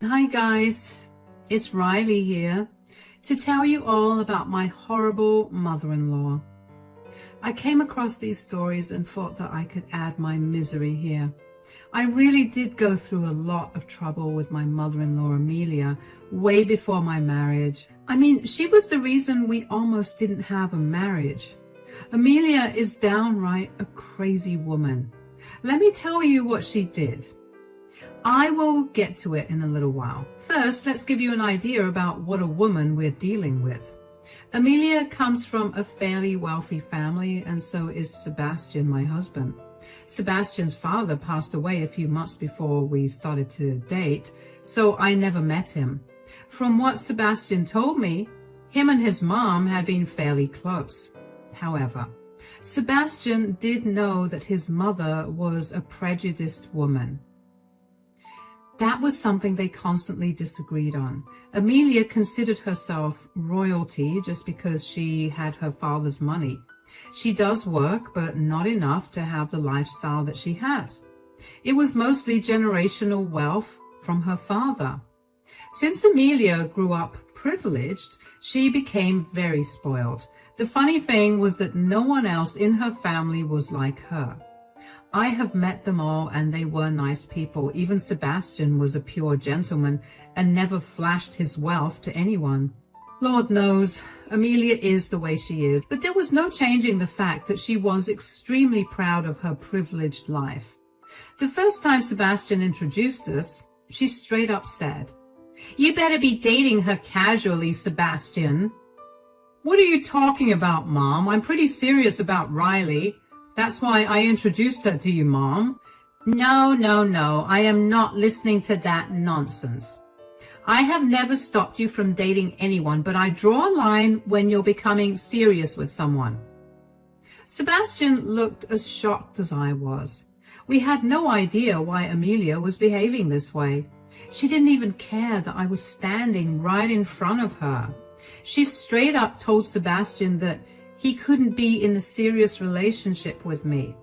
Hi guys, it's Riley here to tell you all about my horrible mother-in-law. I came across these stories and thought that I could add my misery here. I really did go through a lot of trouble with my mother-in-law Amelia way before my marriage. I mean, she was the reason we almost didn't have a marriage. Amelia is downright a crazy woman. Let me tell you what she did. I will get to it in a little while. First, let's give you an idea about what a woman we're dealing with. Amelia comes from a fairly wealthy family, and so is Sebastian, my husband. Sebastian's father passed away a few months before we started to date, so I never met him. From what Sebastian told me, him and his mom had been fairly close. However, Sebastian did know that his mother was a prejudiced woman. That was something they constantly disagreed on. Amelia considered herself royalty just because she had her father's money. She does work, but not enough to have the lifestyle that she has. It was mostly generational wealth from her father. Since Amelia grew up privileged, she became very spoiled. The funny thing was that no one else in her family was like her. I have met them all, and they were nice people. Even Sebastian was a pure gentleman and never flashed his wealth to anyone. Lord knows, Amelia is the way she is, but there was no changing the fact that she was extremely proud of her privileged life. The first time Sebastian introduced us, she straight up said, "You better be dating her casually, Sebastian." "What are you talking about, Mom? I'm pretty serious about Riley. That's why I introduced her to you, Mom." No, I am not listening to that nonsense. I have never stopped you from dating anyone, but I draw a line when you're becoming serious with someone. Sebastian looked as shocked as I was. We had no idea why Amelia was behaving this way. She didn't even care that I was standing right in front of her. She straight up told Sebastian that he couldn't be in a serious relationship with me.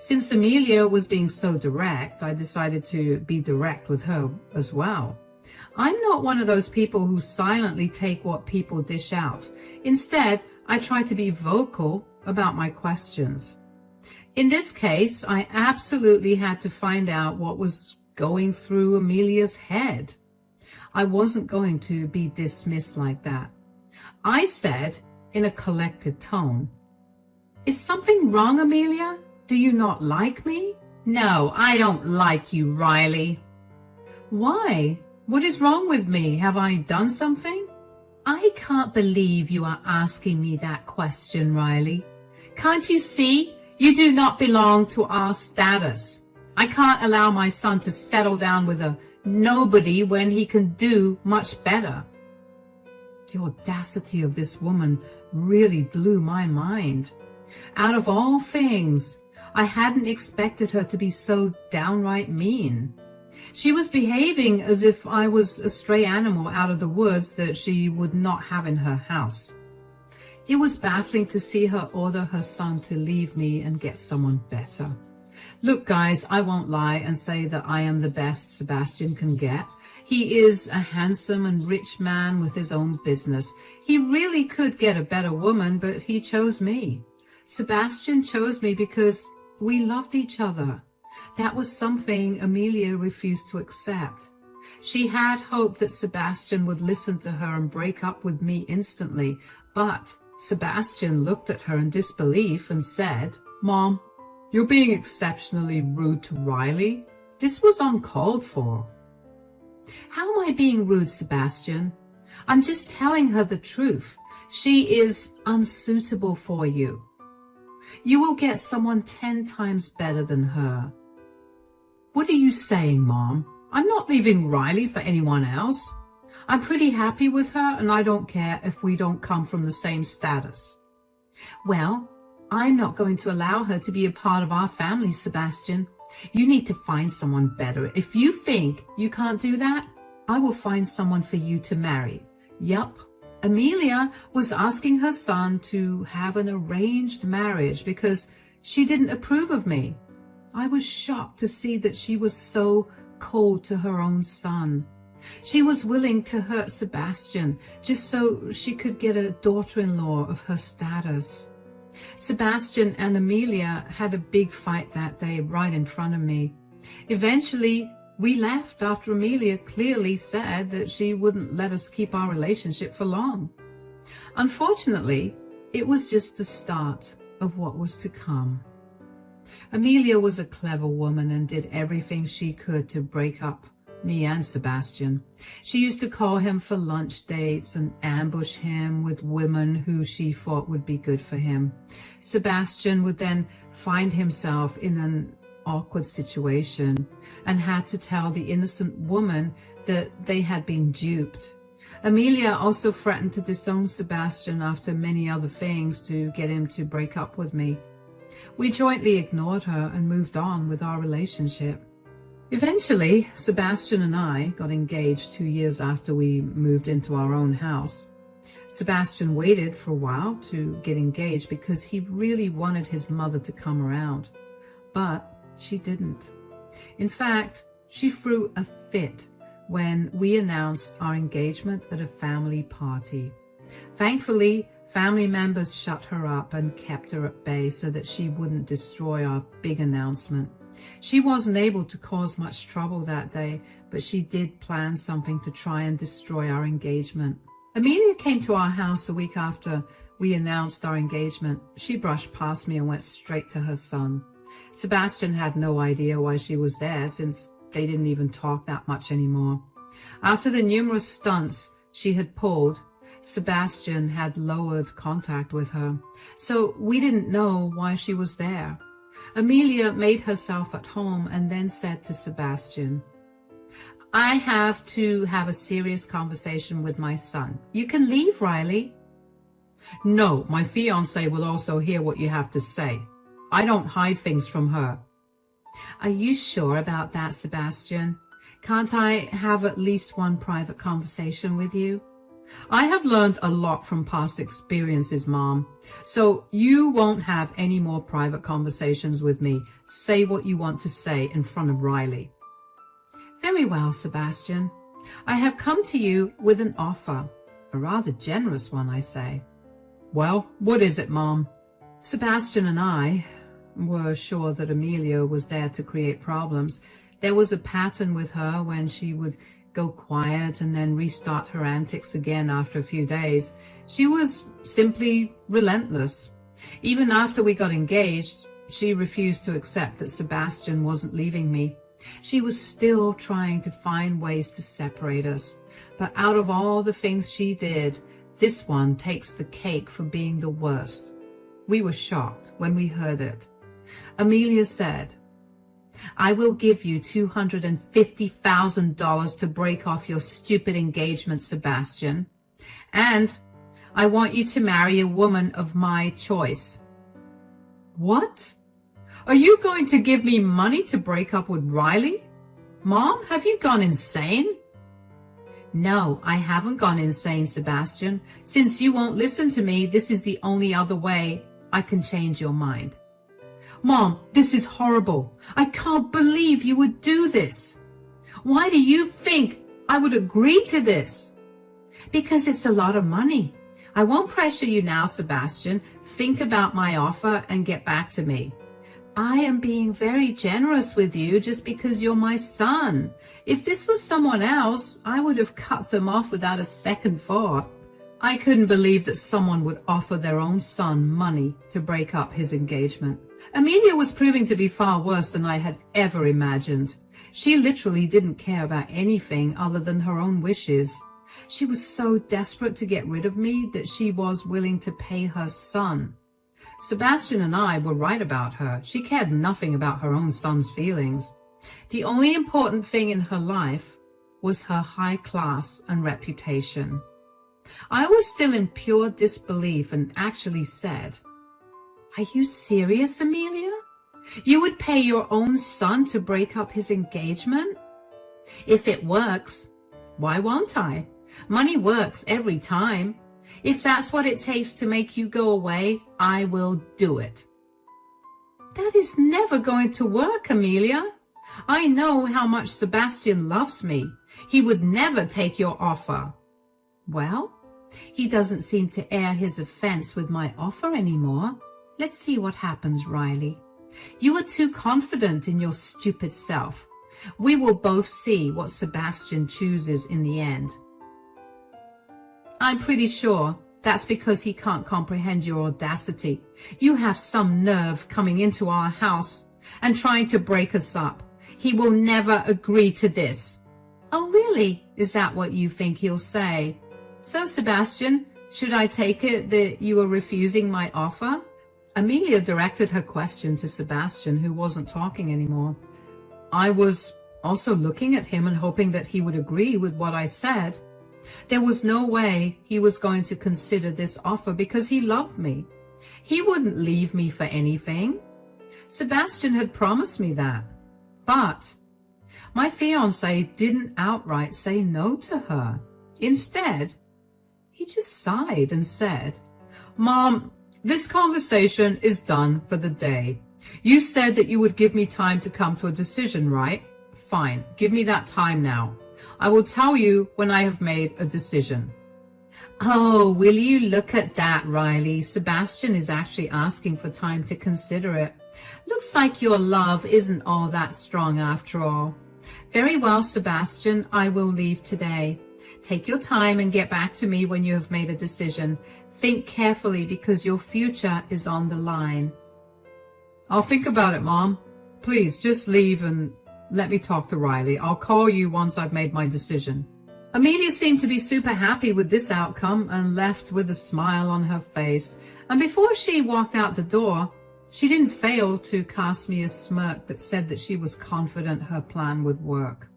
Since Amelia was being so direct, I decided to be direct with her as well. I'm not one of those people who silently take what people dish out. Instead, I try to be vocal about my questions. In this case, I absolutely had to find out what was going through Amelia's head. I wasn't going to be dismissed like that. I said, in a collected tone, "Is something wrong, Amelia? Do you not like me?" "No, I don't like you, Riley." "Why? What is wrong with me? Have I done something?" "I can't believe you are asking me that question, Riley. Can't you see? You do not belong to our status. I can't allow my son to settle down with a nobody when he can do much better." The audacity of this woman really blew my mind. Out of all things, I hadn't expected her to be so downright mean. She was behaving as if I was a stray animal out of the woods that she would not have in her house. It was baffling to see her order her son to leave me and get someone better. Look, guys, I won't lie and say that I am the best Sebastian can get. He is a handsome and rich man with his own business. He really could get a better woman, but he chose me. Sebastian chose me because we loved each other. That was something Amelia refused to accept. She had hoped that Sebastian would listen to her and break up with me instantly, but Sebastian looked at her in disbelief and said, "Mom, you're being exceptionally rude to Riley. This was uncalled for." "How am I being rude, Sebastian? I'm just telling her the truth. She is unsuitable for you. You will get someone 10 times better than her." "What are you saying, Mom? I'm not leaving Riley for anyone else. I'm pretty happy with her, and I don't care if we don't come from the same status." "Well, I'm not going to allow her to be a part of our family, Sebastian. You need to find someone better. If you think you can't do that, I will find someone for you to marry." Yup, Amelia was asking her son to have an arranged marriage because she didn't approve of me. I was shocked to see that she was so cold to her own son. She was willing to hurt Sebastian just so she could get a daughter-in-law of her status. Sebastian and Amelia had a big fight that day right in front of me. Eventually, we left after Amelia clearly said that she wouldn't let us keep our relationship for long. Unfortunately, it was just the start of what was to come. Amelia was a clever woman and did everything she could to break up me and Sebastian. She used to call him for lunch dates and ambush him with women who she thought would be good for him. Sebastian would then find himself in an awkward situation and had to tell the innocent woman that they had been duped. Amelia also threatened to disown Sebastian after many other things to get him to break up with me. We jointly ignored her and moved on with our relationship. Eventually, Sebastian and I got engaged 2 years after we moved into our own house. Sebastian waited for a while to get engaged because he really wanted his mother to come around, but she didn't. In fact, she threw a fit when we announced our engagement at a family party. Thankfully, family members shut her up and kept her at bay so that she wouldn't destroy our big announcement. She wasn't able to cause much trouble that day, but she did plan something to try and destroy our engagement. Amelia came to our house a week after we announced our engagement. She brushed past me and went straight to her son. Sebastian had no idea why she was there, since they didn't even talk that much anymore. After the numerous stunts she had pulled, Sebastian had lowered contact with her, so we didn't know why she was there. Amelia made herself at home and then said to Sebastian, "I have to have a serious conversation with my son. You can leave, Riley." "No, my fiancé will also hear what you have to say. I don't hide things from her." "Are you sure about that, Sebastian? Can't I have at least one private conversation with you?" "I have learned a lot from past experiences, Mom, so you won't have any more private conversations with me. Say what you want to say in front of Riley." "Very well, Sebastian. I have come to you with an offer. A rather generous one, I say." "Well, what is it, Mom?" Sebastian and I were sure that Amelia was there to create problems. There was a pattern with her when she would go quiet and then restart her antics again after a few days. She was simply relentless. Even after we got engaged, she refused to accept that Sebastian wasn't leaving me. She was still trying to find ways to separate us. But out of all the things she did, this one takes the cake for being the worst. We were shocked when we heard it. Amelia said, "I will give you $250,000 to break off your stupid engagement, Sebastian. And I want you to marry a woman of my choice." "What? Are you going to give me money to break up with Riley? Mom, have you gone insane?" "No, I haven't gone insane, Sebastian. Since you won't listen to me, this is the only other way I can change your mind." "Mom, this is horrible. I can't believe you would do this. Why do you think I would agree to this?" "Because it's a lot of money. I won't pressure you now, Sebastian. Think about my offer and get back to me. I am being very generous with you just because you're my son. If this was someone else, I would have cut them off without a second thought." I couldn't believe that someone would offer their own son money to break up his engagement. Amelia was proving to be far worse than I had ever imagined. She literally didn't care about anything other than her own wishes. She was so desperate to get rid of me that she was willing to pay her son. Sebastian and I were right about her. She cared nothing about her own son's feelings. The only important thing in her life was her high class and reputation. I was still in pure disbelief and actually said, "Are you serious, Amelia? You would pay your own son to break up his engagement?" "If it works, why won't I? Money works every time. If that's what it takes to make you go away, I will do it." "That is never going to work, Amelia. I know how much Sebastian loves me. He would never take your offer. Well, he doesn't seem to air his offense with my offer anymore. Let's see what happens, Riley. You are too confident in your stupid self. We will both see what Sebastian chooses in the end. I'm pretty sure that's because he can't comprehend your audacity. You have some nerve coming into our house and trying to break us up. He will never agree to this. Oh, really? Is that what you think he'll say? So, Sebastian, should I take it that you are refusing my offer? Amelia directed her question to Sebastian, who wasn't talking anymore. I was also looking at him and hoping that he would agree with what I said. There was no way he was going to consider this offer because he loved me. He wouldn't leave me for anything. Sebastian had promised me that. But my fiancé didn't outright say no to her. Instead, he just sighed and said, Mom, this conversation is done for the day. You said that you would give me time to come to a decision, right? Fine, give me that time now. I will tell you when I have made a decision. Oh, will you look at that, Riley? Sebastian is actually asking for time to consider it. Looks like your love isn't all that strong after all. Very well, Sebastian, I will leave today. Take your time and get back to me when you have made a decision. Think carefully because your future is on the line. I'll think about it, Mom. Please, just leave and let me talk to Riley. I'll call you once I've made my decision. Amelia seemed to be super happy with this outcome and left with a smile on her face. And before she walked out the door, she didn't fail to cast me a smirk that said that she was confident her plan would work.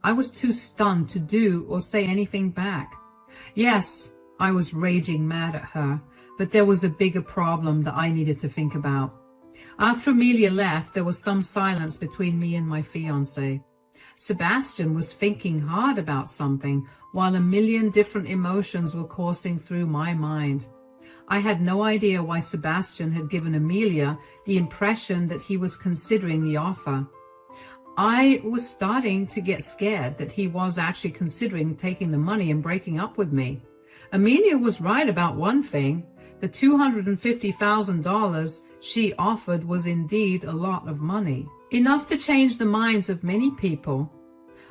I was too stunned to do or say anything back. Yes, I was raging mad at her, but there was a bigger problem that I needed to think about. After Amelia left, there was some silence between me and my fiancé. Sebastian was thinking hard about something, while a million different emotions were coursing through my mind. I had no idea why Sebastian had given Amelia the impression that he was considering the offer. I was starting to get scared that he was actually considering taking the money and breaking up with me. Amelia was right about one thing. The $250,000 she offered was indeed a lot of money, enough to change the minds of many people.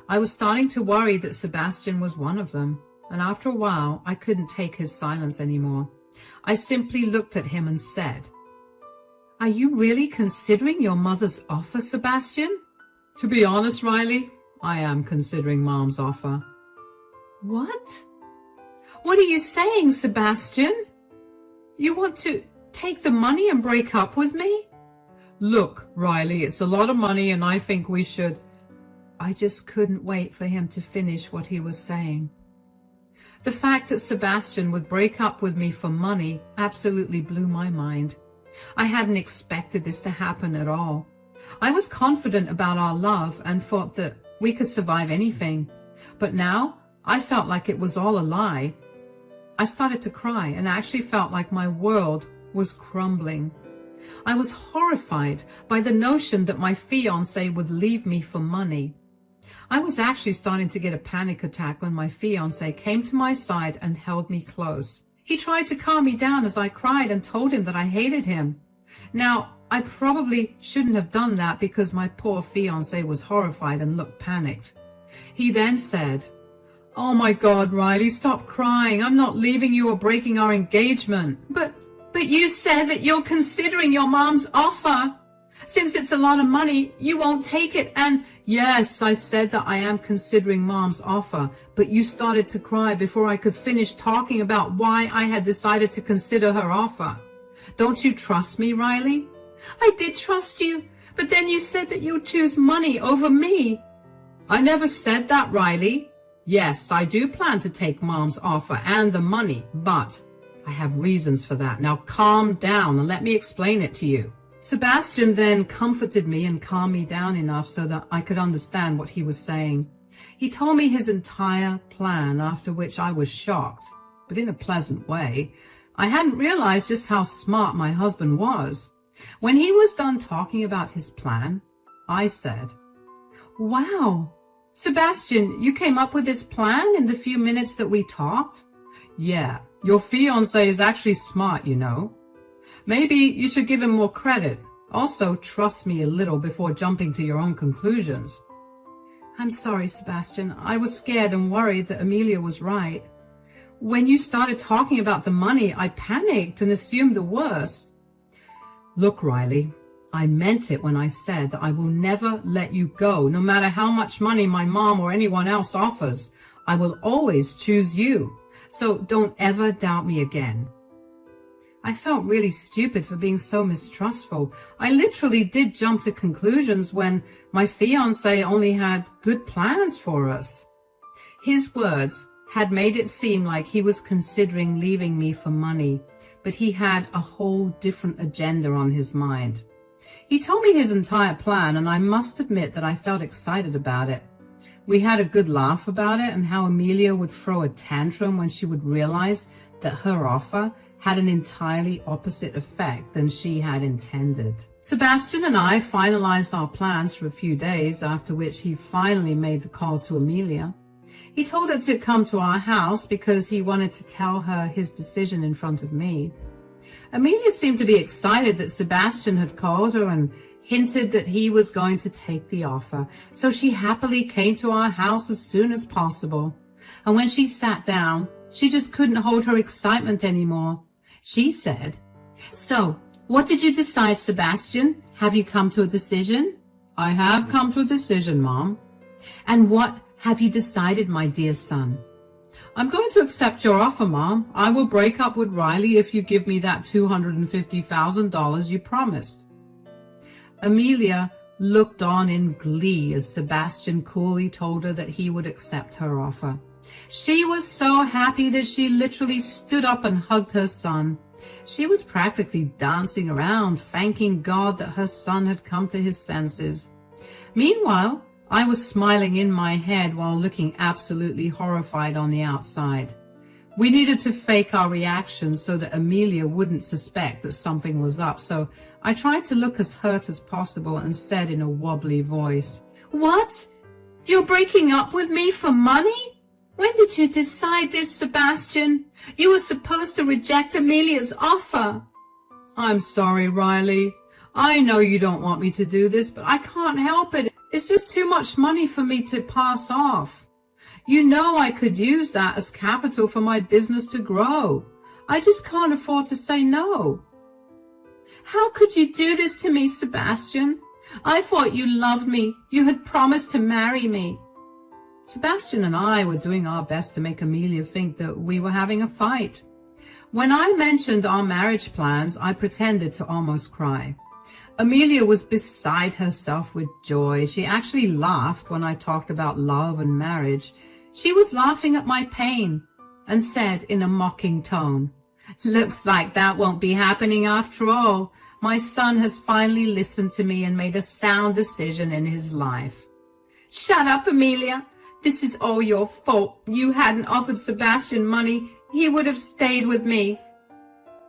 I was starting to worry that Sebastian was one of them, and after a while I couldn't take his silence anymore. I simply looked at him and said, Are you really considering your mother's offer, Sebastian? To be honest, Riley, I am considering Mom's offer. What? What are you saying, Sebastian? You want to take the money and break up with me? Look, Riley, it's a lot of money and I think we should... I just couldn't wait for him to finish what he was saying. The fact that Sebastian would break up with me for money absolutely blew my mind. I hadn't expected this to happen at all. I was confident about our love and thought that we could survive anything. But now I felt like it was all a lie. I started to cry and actually felt like my world was crumbling. I was horrified by the notion that my fiancé would leave me for money. I was actually starting to get a panic attack when my fiancé came to my side and held me close. He tried to calm me down as I cried and told him that I hated him. Now, I probably shouldn't have done that because my poor fiancé was horrified and looked panicked. He then said, Oh my God, Riley, stop crying. I'm not leaving you or breaking our engagement. But you said that you're considering your mom's offer. Since it's a lot of money, you won't take it. And yes, I said that I am considering Mom's offer, but you started to cry before I could finish talking about why I had decided to consider her offer. Don't you trust me, Riley? I did trust you, but then you said that you'd choose money over me. I never said that, Riley. Yes, I do plan to take Mom's offer and the money, but I have reasons for that. Now calm down and let me explain it to you. Sebastian then comforted me and calmed me down enough so that I could understand what he was saying. He told me his entire plan, after which I was shocked, but in a pleasant way. I hadn't realized just how smart my husband was. When he was done talking about his plan, I said, Wow, Sebastian, you came up with this plan in the few minutes that we talked? Yeah, your fiancé is actually smart, you know. Maybe you should give him more credit. Also, trust me a little before jumping to your own conclusions. I'm sorry, Sebastian. I was scared and worried that Amelia was right. When you started talking about the money, I panicked and assumed the worst. Look, Riley, I meant it when I said that I will never let you go, no matter how much money my mom or anyone else offers. I will always choose you. So don't ever doubt me again. I felt really stupid for being so mistrustful. I literally did jump to conclusions when my fiancé only had good plans for us. His words had made it seem like he was considering leaving me for money, but he had a whole different agenda on his mind. He told me his entire plan, and I must admit that I felt excited about it. We had a good laugh about it and how Amelia would throw a tantrum when she would realize that her offer had an entirely opposite effect than she had intended. Sebastian and I finalized our plans for a few days, after which he finally made the call to Amelia. He told her to come to our house because he wanted to tell her his decision in front of me. Amelia seemed to be excited that Sebastian had called her and hinted that he was going to take the offer, so she happily came to our house as soon as possible. And when she sat down, she just couldn't hold her excitement anymore. She said, "So, what did you decide, Sebastian? Have you come to a decision?" "I have come to a decision, Mom." "And what have you decided, my dear son?" "I'm going to accept your offer, Mom. I will break up with Riley if you give me that $250,000 you promised." Amelia looked on in glee as Sebastian coolly told her that he would accept her offer. She was so happy that she literally stood up and hugged her son. She was practically dancing around, thanking God that her son had come to his senses. Meanwhile, I was smiling in my head while looking absolutely horrified on the outside. We needed to fake our reactions so that Amelia wouldn't suspect that something was up, so I tried to look as hurt as possible and said in a wobbly voice, "What? You're breaking up with me for money? When did you decide this, Sebastian? You were supposed to reject Amelia's offer." "I'm sorry, Riley. I know you don't want me to do this, but I can't help it. It's just too much money for me to pass off. You know I could use that as capital for my business to grow. I just can't afford to say no." "How could you do this to me, Sebastian? I thought you loved me. You had promised to marry me." Sebastian and I were doing our best to make Amelia think that we were having a fight. When I mentioned our marriage plans, I pretended to almost cry. Amelia was beside herself with joy. She actually laughed when I talked about love and marriage. She was laughing at my pain and said in a mocking tone, "Looks like that won't be happening after all. My son has finally listened to me and made a sound decision in his life." "Shut up, Amelia. This is all your fault. You hadn't offered Sebastian money. He would have stayed with me."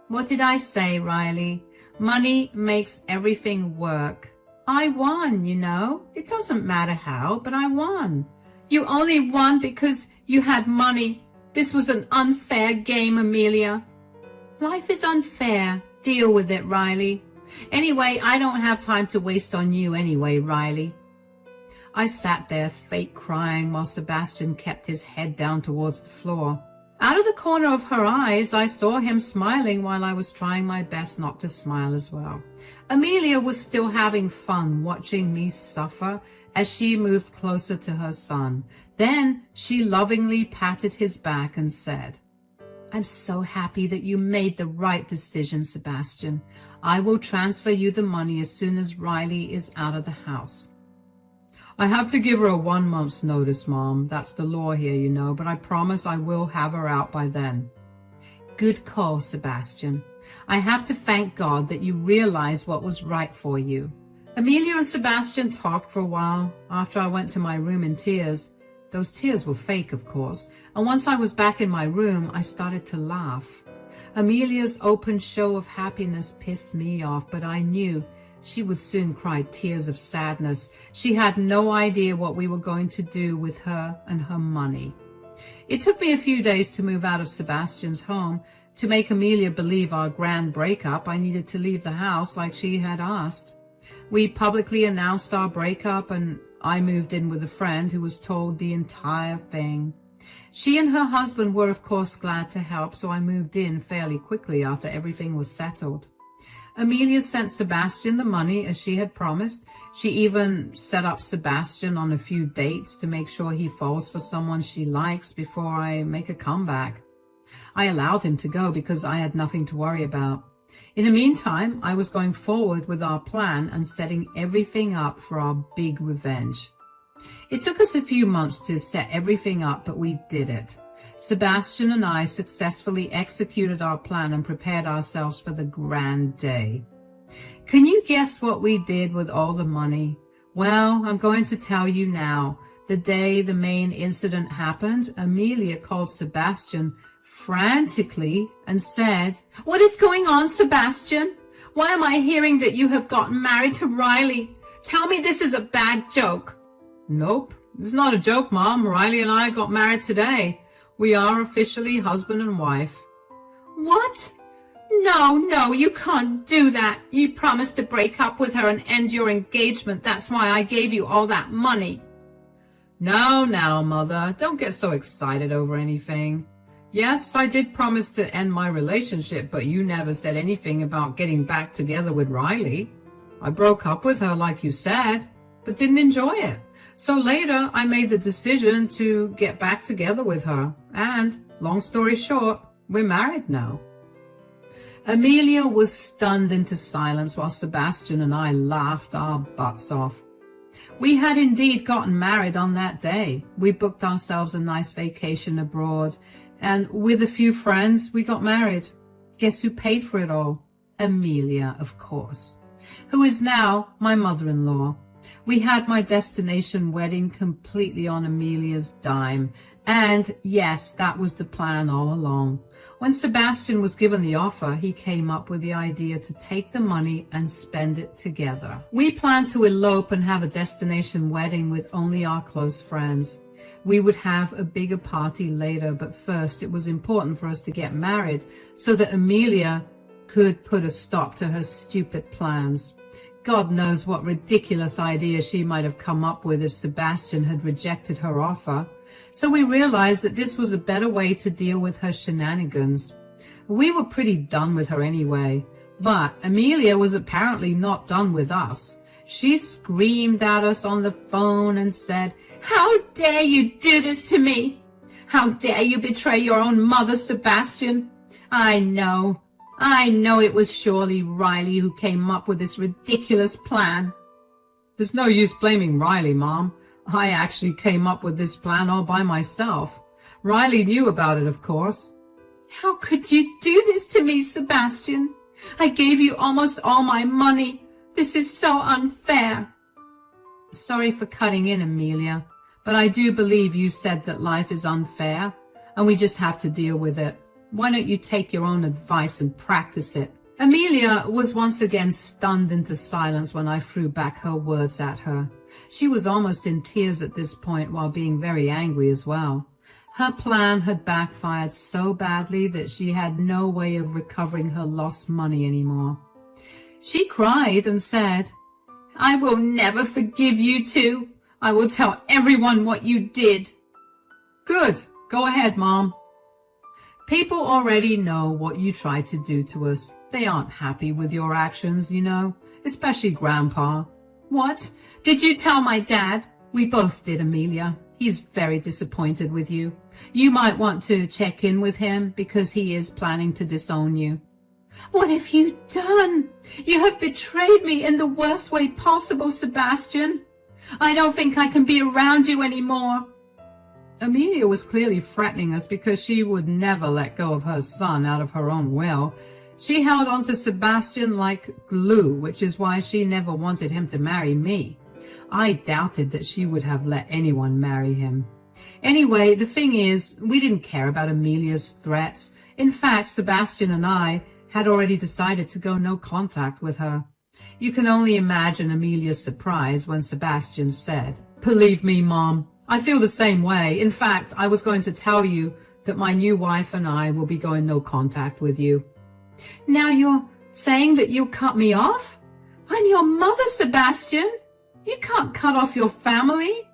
"What did I say, Riley? Money makes everything work. I won, you know. It doesn't matter how, but I won." "You only won because you had money. This was an unfair game, Amelia." "Life is unfair. Deal with it, Riley. Anyway, I don't have time to waste on you anyway, Riley." I sat there, fake crying, while Sebastian kept his head down towards the floor. Out of the corner of her eyes, I saw him smiling while I was trying my best not to smile as well. Amelia was still having fun watching me suffer as she moved closer to her son. Then she lovingly patted his back and said, "I'm so happy that you made the right decision, Sebastian. I will transfer you the money as soon as Riley is out of the house." "I have to give her a 1 month's notice, Mom. That's the law here, you know, but I promise I will have her out by then." "Good call, Sebastian. I have to thank God that you realized what was right for you." Amelia and Sebastian talked for a while after I went to my room in tears. Those tears were fake, of course, and once I was back in my room, I started to laugh. Amelia's open show of happiness pissed me off, but I knew She would soon cry tears of sadness. She had no idea what we were going to do with her and her money. It took me a few days to move out of Sebastian's home. To make Amelia believe our grand breakup, I needed to leave the house like she had asked. We publicly announced our breakup, and I moved in with a friend who was told the entire thing. She and her husband were, of course, glad to help, so I moved in fairly quickly after everything was settled. Amelia sent Sebastian the money as she had promised. She even set up Sebastian on a few dates to make sure he falls for someone she likes before I make a comeback. I allowed him to go because I had nothing to worry about. In the meantime, I was going forward with our plan and setting everything up for our big revenge. It took us a few months to set everything up, but we did it. Sebastian and I successfully executed our plan and prepared ourselves for the grand day. Can you guess what we did with all the money? Well, I'm going to tell you now. The day the main incident happened, Amelia called Sebastian frantically and said, "What is going on, Sebastian? Why am I hearing that you have gotten married to Riley? Tell me this is a bad joke." "Nope, it's not a joke, Mom. Riley and I got married today. We are officially husband and wife." "What? No, you can't do that. You promised to break up with her and end your engagement. That's why I gave you all that money." Now, Mother, don't get so excited over anything. Yes, I did promise to end my relationship, but you never said anything about getting back together with Riley. I broke up with her like you said, but didn't enjoy it. So later, I made the decision to get back together with her. And, long story short, we're married now. Amelia was stunned into silence while Sebastian and I laughed our butts off. We had indeed gotten married on that day. We booked ourselves a nice vacation abroad, and with a few friends, we got married. Guess who paid for it all? Amelia, of course, who is now my mother-in-law. We had my destination wedding completely on Amelia's dime. And yes, that was the plan all along. When Sebastian was given the offer, he came up with the idea to take the money and spend it together. We planned to elope and have a destination wedding with only our close friends. We would have a bigger party later, but first it was important for us to get married so that Amelia could put a stop to her stupid plans. God knows what ridiculous idea she might have come up with if Sebastian had rejected her offer. So we realized that this was a better way to deal with her shenanigans. We were pretty done with her anyway, but Amelia was apparently not done with us. She screamed at us on the phone and said, "How dare you do this to me? How dare you betray your own mother, Sebastian? I know it was surely Riley who came up with this ridiculous plan." "There's no use blaming Riley, Mom. I actually came up with this plan all by myself. Riley knew about it, of course." "How could you do this to me, Sebastian? I gave you almost all my money. This is so unfair." "Sorry for cutting in, Amelia, but I do believe you said that life is unfair, and we just have to deal with it. Why don't you take your own advice and practice it?" Amelia was once again stunned into silence when I threw back her words at her. She was almost in tears at this point while being very angry as well. Her plan had backfired so badly that she had no way of recovering her lost money anymore. She cried and said, "I will never forgive you two. I will tell everyone what you did." "Good. Go ahead, Mom." "People already know what you tried to do to us. They aren't happy with your actions, you know, especially Grandpa." "What? Did you tell my dad?" "We both did, Amelia. He's very disappointed with you. You might want to check in with him because he is planning to disown you." "What have you done? You have betrayed me in the worst way possible, Sebastian. I don't think I can be around you anymore." Amelia was clearly threatening us because she would never let go of her son out of her own will. She held on to Sebastian like glue, which is why she never wanted him to marry me. I doubted that she would have let anyone marry him. Anyway, the thing is, we didn't care about Amelia's threats. In fact, Sebastian and I had already decided to go no contact with her. You can only imagine Amelia's surprise when Sebastian said, "Believe me, Mom, I feel the same way. In fact, I was going to tell you that my new wife and I will be going no contact with you." "Now you're saying that you'll cut me off? I'm your mother, Sebastian. You can't cut off your family."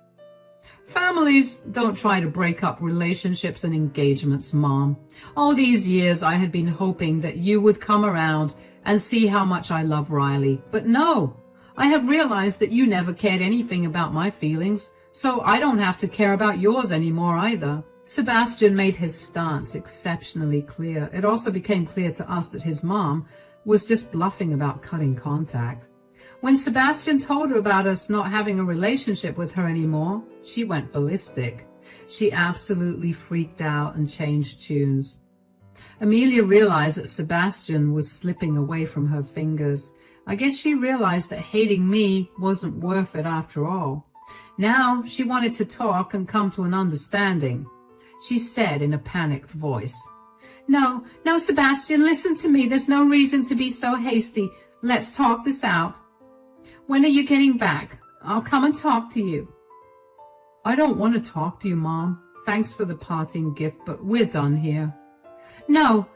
"Families don't try to break up relationships and engagements, Mom. All these years I had been hoping that you would come around and see how much I love Riley. But no, I have realized that you never cared anything about my feelings, so I don't have to care about yours anymore either." Sebastian made his stance exceptionally clear. It also became clear to us that his mom was just bluffing about cutting contact. When Sebastian told her about us not having a relationship with her anymore, she went ballistic. She absolutely freaked out and changed tunes. Amelia realized that Sebastian was slipping away from her fingers. I guess she realized that hating me wasn't worth it after all. Now she wanted to talk and come to an understanding. She said in a panicked voice, No, Sebastian, listen to me. There's no reason to be so hasty. Let's talk this out. When are you getting back? I'll come and talk to you." "I don't want to talk to you, Mom. Thanks for the parting gift, but we're done here." "No,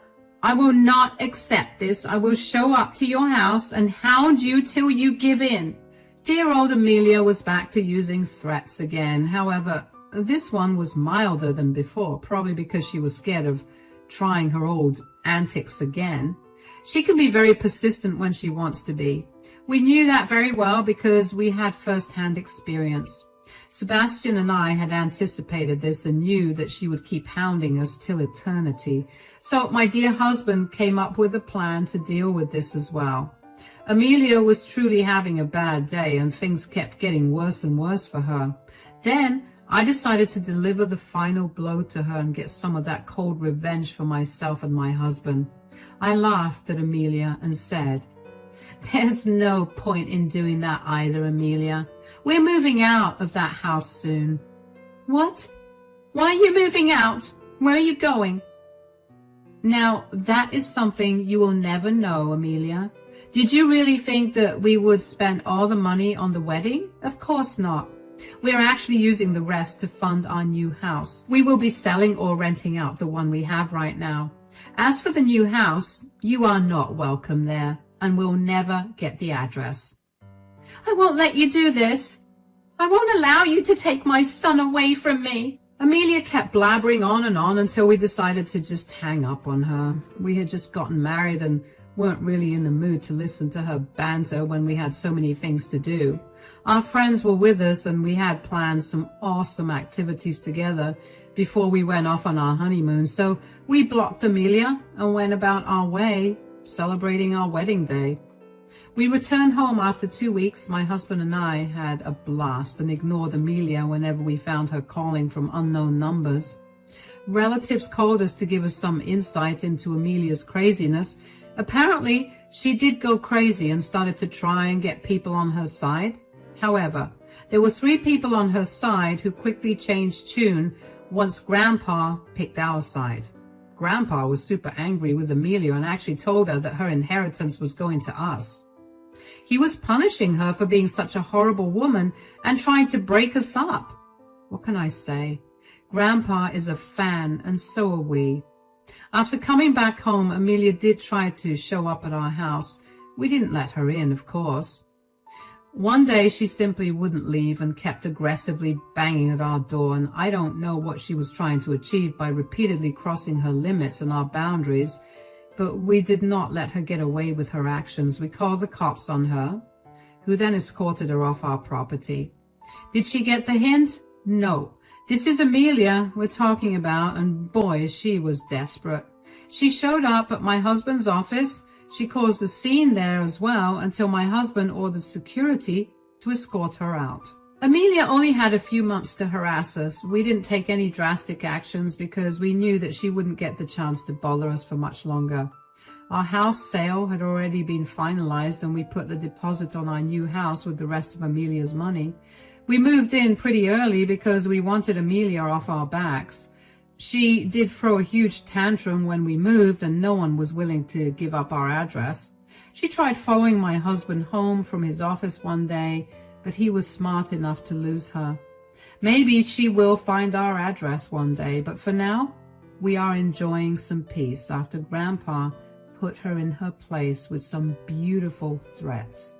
I will not accept this. I will show up to your house and hound you till you give in." Dear old Amelia was back to using threats again. However, this one was milder than before, probably because she was scared of trying her old antics again. She can be very persistent when she wants to be. We knew that very well because we had first-hand experience. Sebastian and I had anticipated this and knew that she would keep hounding us till eternity. So my dear husband came up with a plan to deal with this as well. Amelia was truly having a bad day and things kept getting worse and worse for her. Then I decided to deliver the final blow to her and get some of that cold revenge for myself and my husband. I laughed at Amelia and said, "There's no point in doing that either, Amelia. We're moving out of that house soon." "What? Why are you moving out? Where are you going?" "Now, that is something you will never know, Amelia. Did you really think that we would spend all the money on the wedding? Of course not. We are actually using the rest to fund our new house. We will be selling or renting out the one we have right now. As for the new house, you are not welcome there and will never get the address." "I won't let you do this. I won't allow you to take my son away from me." Amelia kept blabbering on and on until we decided to just hang up on her. We had just gotten married and weren't really in the mood to listen to her banter when we had so many things to do. Our friends were with us and we had planned some awesome activities together before we went off on our honeymoon, so we blocked Amelia and went about our way, celebrating our wedding day. We returned home after 2 weeks. My husband and I had a blast and ignored Amelia whenever we found her calling from unknown numbers. Relatives called us to give us some insight into Amelia's craziness. Apparently, she did go crazy and started to try and get people on her side. However, there were 3 people on her side who quickly changed tune once Grandpa picked our side. Grandpa was super angry with Amelia and actually told her that her inheritance was going to us. He was punishing her for being such a horrible woman and trying to break us up. What can I say? Grandpa is a fan, and so are we. After coming back home, Amelia did try to show up at our house. We didn't let her in, of course. One day she simply wouldn't leave and kept aggressively banging at our door, and I don't know what she was trying to achieve by repeatedly crossing her limits and our boundaries, but we did not let her get away with her actions. We called the cops on her, who then escorted her off our property. Did she get the hint? No. This is Amelia we're talking about, and boy, she was desperate. She showed up at my husband's office. She caused a scene there as well until my husband ordered security to escort her out. Amelia only had a few months to harass us. We didn't take any drastic actions because we knew that she wouldn't get the chance to bother us for much longer. Our house sale had already been finalized and we put the deposit on our new house with the rest of Amelia's money. We moved in pretty early because we wanted Amelia off our backs. She did throw a huge tantrum when we moved and no one was willing to give up our address. She tried following my husband home from his office one day, but he was smart enough to lose her. Maybe she will find our address one day, but for now, we are enjoying some peace after Grandpa put her in her place with some beautiful threats.